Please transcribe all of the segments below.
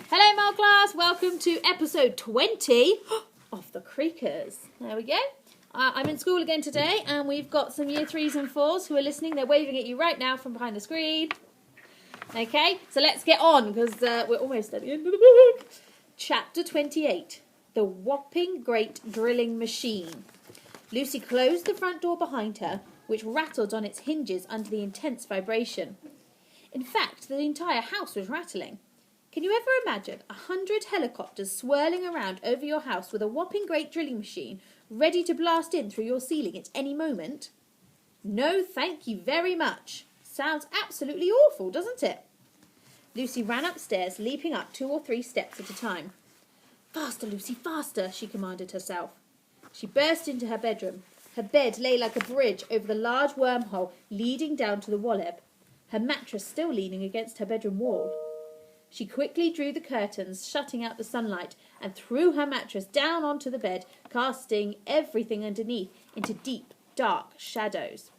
Hello, Mole Class. Welcome to episode 20 of The Creakers. There we go. I'm in school again today, and we've got some year 3s and 4s who are listening. They're waving at you right now from behind the screen. Okay, so let's get on, because we're almost at the end of the book. Chapter 28, The Whopping Great Drilling Machine. Lucy closed the front door behind her, which rattled on its hinges under the intense vibration. In fact, the entire house was rattling. Can you ever imagine 100 helicopters swirling around over your house with a whopping great drilling machine ready to blast in through your ceiling at any moment? No, thank you very much. Sounds absolutely awful, doesn't it? Lucy ran upstairs, leaping up 2 or 3 steps at a time. Faster, Lucy, faster, she commanded herself. She burst into her bedroom. Her bed lay like a bridge over the large wormhole leading down to the wallab, her mattress still leaning against her bedroom wall. She quickly drew the curtains, shutting out the sunlight, and threw her mattress down onto the bed, casting everything underneath into deep, dark shadows.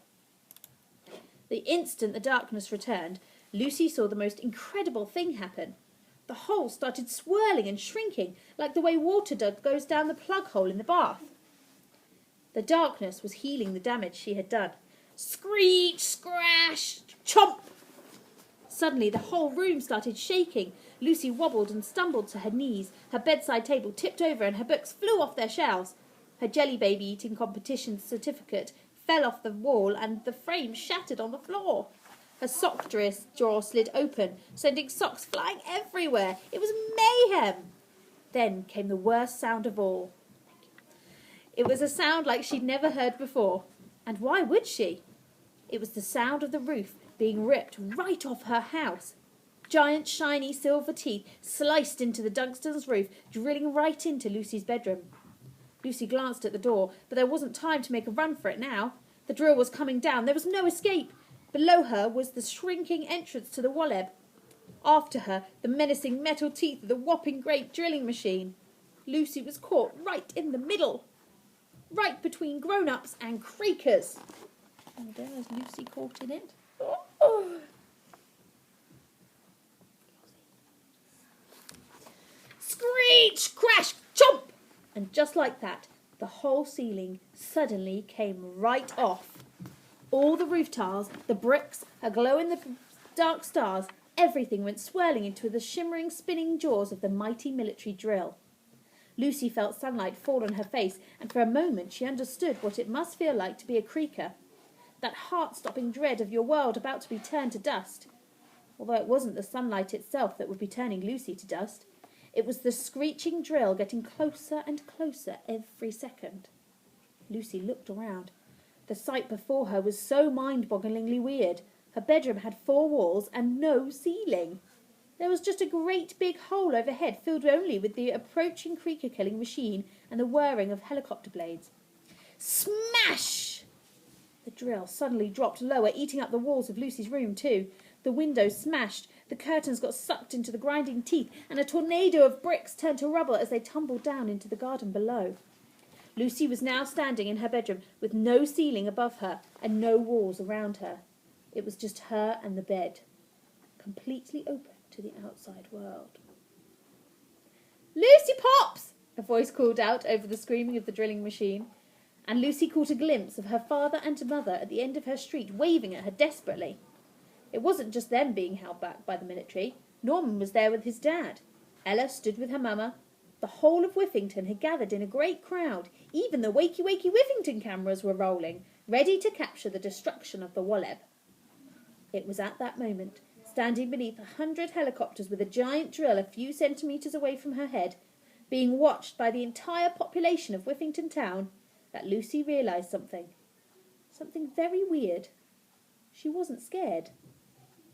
The instant the darkness returned, Lucy saw the most incredible thing happen. The hole started swirling and shrinking, like the way water goes down the plug hole in the bath. The darkness was healing the damage she had done. Screech, scratch, chomp! Suddenly, the whole room started shaking. Lucy wobbled and stumbled to her knees. Her bedside table tipped over and her books flew off their shelves. Her jelly baby eating competition certificate fell off the wall and the frame shattered on the floor. Her sock drawer slid open, sending socks flying everywhere. It was mayhem. Then came the worst sound of all. It was a sound like she'd never heard before. And why would she? It was the sound of the roof being ripped right off her house. Giant, shiny silver teeth sliced into the Dunstan's roof, drilling right into Lucy's bedroom. Lucy glanced at the door, but there wasn't time to make a run for it now. The drill was coming down. There was no escape. Below her was the shrinking entrance to the wallab. After her, the menacing metal teeth of the whopping great drilling machine. Lucy was caught right in the middle, right between grown-ups and creakers. And there was Lucy caught in it. Oh. Screech, crash, chomp! And just like that, the whole ceiling suddenly came right off. All the roof tiles, the bricks, a glow in the dark stars, everything went swirling into the shimmering, spinning jaws of the mighty military drill. Lucy felt sunlight fall on her face, and for a moment she understood what it must feel like to be a creaker. That heart-stopping dread of your world about to be turned to dust. Although it wasn't the sunlight itself that would be turning Lucy to dust. It was the screeching drill getting closer and closer every second. Lucy looked around. The sight before her was so mind-bogglingly weird. Her bedroom had 4 walls and no ceiling. There was just a great big hole overhead filled only with the approaching creaker-killing machine and the whirring of helicopter blades. Smash! The drill suddenly dropped lower, eating up the walls of Lucy's room too. The windows smashed, the curtains got sucked into the grinding teeth, and a tornado of bricks turned to rubble as they tumbled down into the garden below. Lucy was now standing in her bedroom with no ceiling above her and no walls around her. It was just her and the bed, completely open to the outside world. "Lucy Pops!" a voice called out over the screaming of the drilling machine. And Lucy caught a glimpse of her father and mother at the end of her street, waving at her desperately. It wasn't just them being held back by the military. Norman was there with his dad. Ella stood with her mama. The whole of Whiffington had gathered in a great crowd. Even the Wakey Wakey Whiffington cameras were rolling, ready to capture the destruction of the wallab. It was at that moment, standing beneath 100 helicopters with a giant drill a few centimetres away from her head, being watched by the entire population of Whiffington town, that Lucy realised something. Something very weird. She wasn't scared.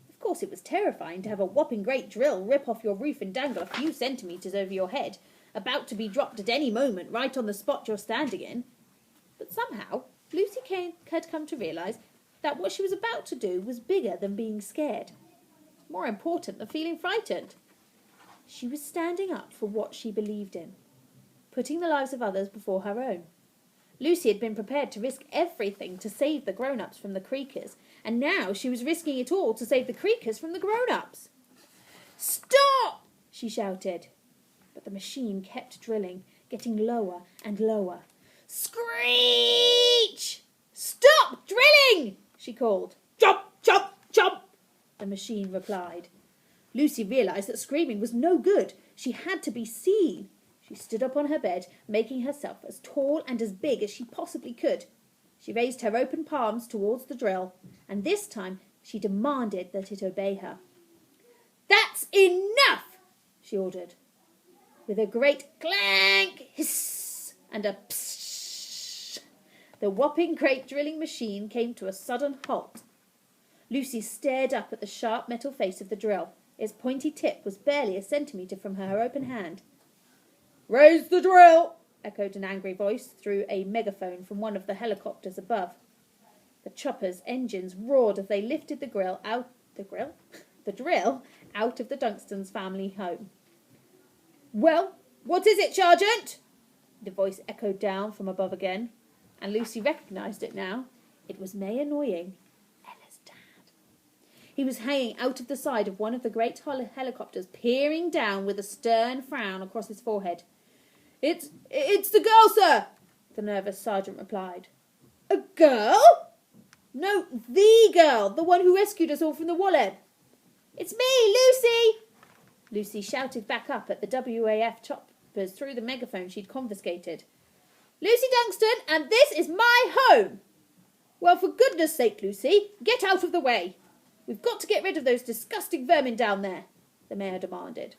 Of course it was terrifying to have a whopping great drill rip off your roof and dangle a few centimetres over your head, about to be dropped at any moment right on the spot you're standing in. But somehow Lucy had come to realise that what she was about to do was bigger than being scared. More important than feeling frightened. She was standing up for what she believed in, putting the lives of others before her own. Lucy had been prepared to risk everything to save the grown-ups from the creakers, and now she was risking it all to save the creakers from the grown-ups. "Stop!" she shouted. But the machine kept drilling, getting lower and lower. Screech! Stop drilling! She called. Chomp, chomp, chomp! The machine replied. Lucy realised that screaming was no good. She had to be seen. She stood up on her bed, making herself as tall and as big as she possibly could. She raised her open palms towards the drill, and this time she demanded that it obey her. That's enough! She ordered. With a great clank, hiss, and a pssh, the whopping great drilling machine came to a sudden halt. Lucy stared up at the sharp metal face of the drill. Its pointy tip was barely a centimetre from her open hand. "Raise the drill!" echoed an angry voice through a megaphone from one of the helicopters above. The chopper's engines roared as they lifted the drill out of the Dunstans' family home. "Well, what is it, Sergeant?" The voice echoed down from above again, and Lucy recognised it now. It was Mayor Noying, Ella's dad. He was hanging out of the side of one of the great helicopters, peering down with a stern frown across his forehead. It's the girl, sir," the nervous sergeant replied. "A girl?" "No, the girl, the one who rescued us all from the Walled." "It's me, Lucy!" Lucy shouted back up at the WAF choppers through the megaphone she'd confiscated. "Lucy Dunstan, and this is my home!" "Well, for goodness sake, Lucy, get out of the way. We've got to get rid of those disgusting vermin down there," the mayor demanded.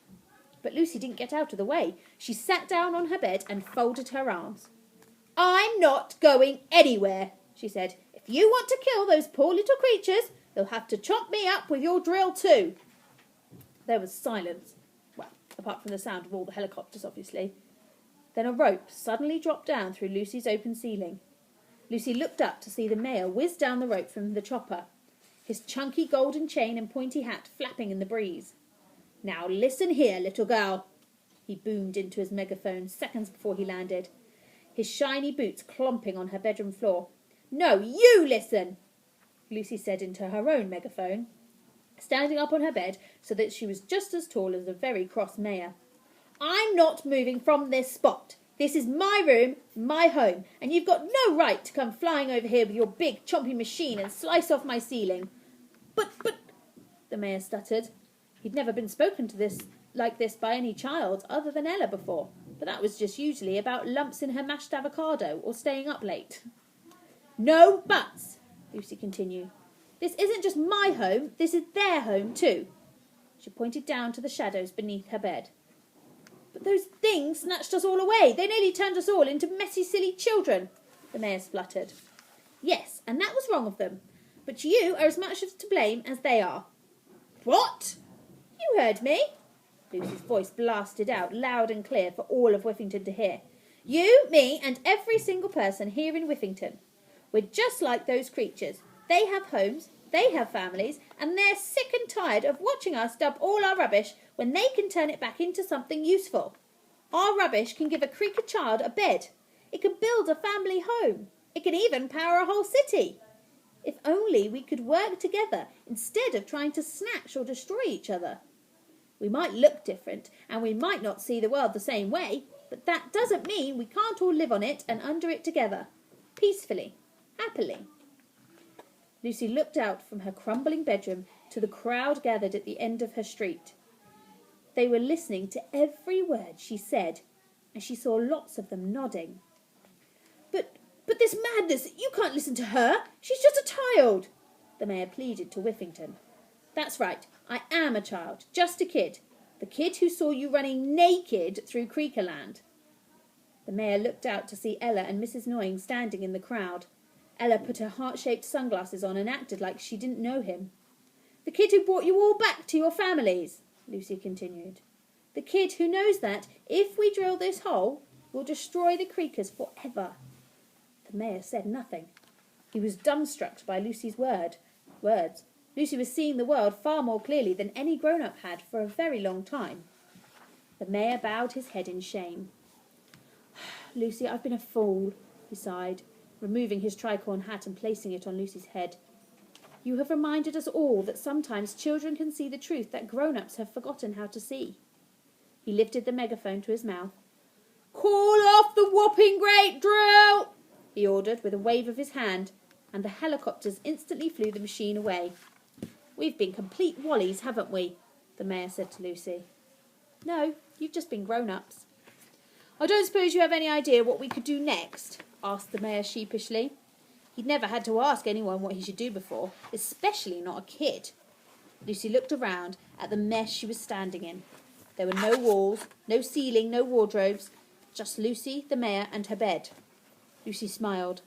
But Lucy didn't get out of the way. She sat down on her bed and folded her arms. "I'm not going anywhere," she said. "If you want to kill those poor little creatures, you'll have to chomp me up with your drill too." There was silence. Well, apart from the sound of all the helicopters, obviously. Then a rope suddenly dropped down through Lucy's open ceiling. Lucy looked up to see the mayor whiz down the rope from the chopper, his chunky golden chain and pointy hat flapping in the breeze. "Now listen here, little girl," he boomed into his megaphone seconds before he landed, his shiny boots clomping on her bedroom floor. "No, you listen," Lucy said into her own megaphone, standing up on her bed so that she was just as tall as the very cross mayor. "I'm not moving from this spot. This is my room, my home, and you've got no right to come flying over here with your big chompy machine and slice off my ceiling." But, the mayor stuttered. He'd never been spoken to like this by any child other than Ella before, but that was just usually about lumps in her mashed avocado or staying up late. "No buts," Lucy continued. "This isn't just my home, this is their home too." She pointed down to the shadows beneath her bed. "But those things snatched us all away. They nearly turned us all into messy, silly children," the mayor spluttered. "Yes, and that was wrong of them. But you are as much to blame as they are." "What?" "You heard me," Lucy's voice blasted out loud and clear for all of Whiffington to hear. "You, me, and every single person here in Whiffington. We're just like those creatures. They have homes, they have families, and they're sick and tired of watching us dump all our rubbish when they can turn it back into something useful. Our rubbish can give a creaker child a bed. It can build a family home. It can even power a whole city. If only we could work together instead of trying to snatch or destroy each other. We might look different, and we might not see the world the same way, but that doesn't mean we can't all live on it and under it together. Peacefully. Happily." Lucy looked out from her crumbling bedroom to the crowd gathered at the end of her street. They were listening to every word she said, and she saw lots of them nodding. But this madness, you can't listen to her. She's just a child," the mayor pleaded to Whiffington. "That's right, I am a child, just a kid. The kid who saw you running naked through Creakerland." The mayor looked out to see Ella and Mrs. Noying standing in the crowd. Ella put her heart-shaped sunglasses on and acted like she didn't know him. "The kid who brought you all back to your families," Lucy continued. "The kid who knows that, if we drill this hole, we'll destroy the Creakers forever." The mayor said nothing. He was dumbstruck by Lucy's words. Lucy was seeing the world far more clearly than any grown-up had for a very long time. The mayor bowed his head in shame. "Lucy, I've been a fool," he sighed, removing his tricorn hat and placing it on Lucy's head. "You have reminded us all that sometimes children can see the truth that grown-ups have forgotten how to see." He lifted the megaphone to his mouth. "Call off the whopping great drill," he ordered with a wave of his hand, and the helicopters instantly flew the machine away. "We've been complete wallies, haven't we?" the Mayor said to Lucy. "No, you've just been grown-ups." "I don't suppose you have any idea what we could do next?" asked the Mayor sheepishly. He'd never had to ask anyone what he should do before, especially not a kid. Lucy looked around at the mess she was standing in. There were no walls, no ceiling, no wardrobes, just Lucy, the Mayor, and her bed. Lucy smiled.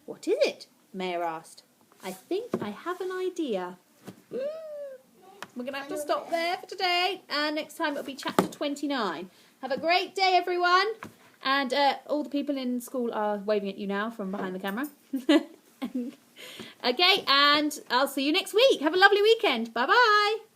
"What is it?" the Mayor asked. "I think I have an idea." We're going to have to stop there for today, and next time it'll be chapter 29. Have a great day, everyone. And all the people in school are waving at you now from behind the camera. Okay, and I'll see you next week. Have a lovely weekend. Bye-bye.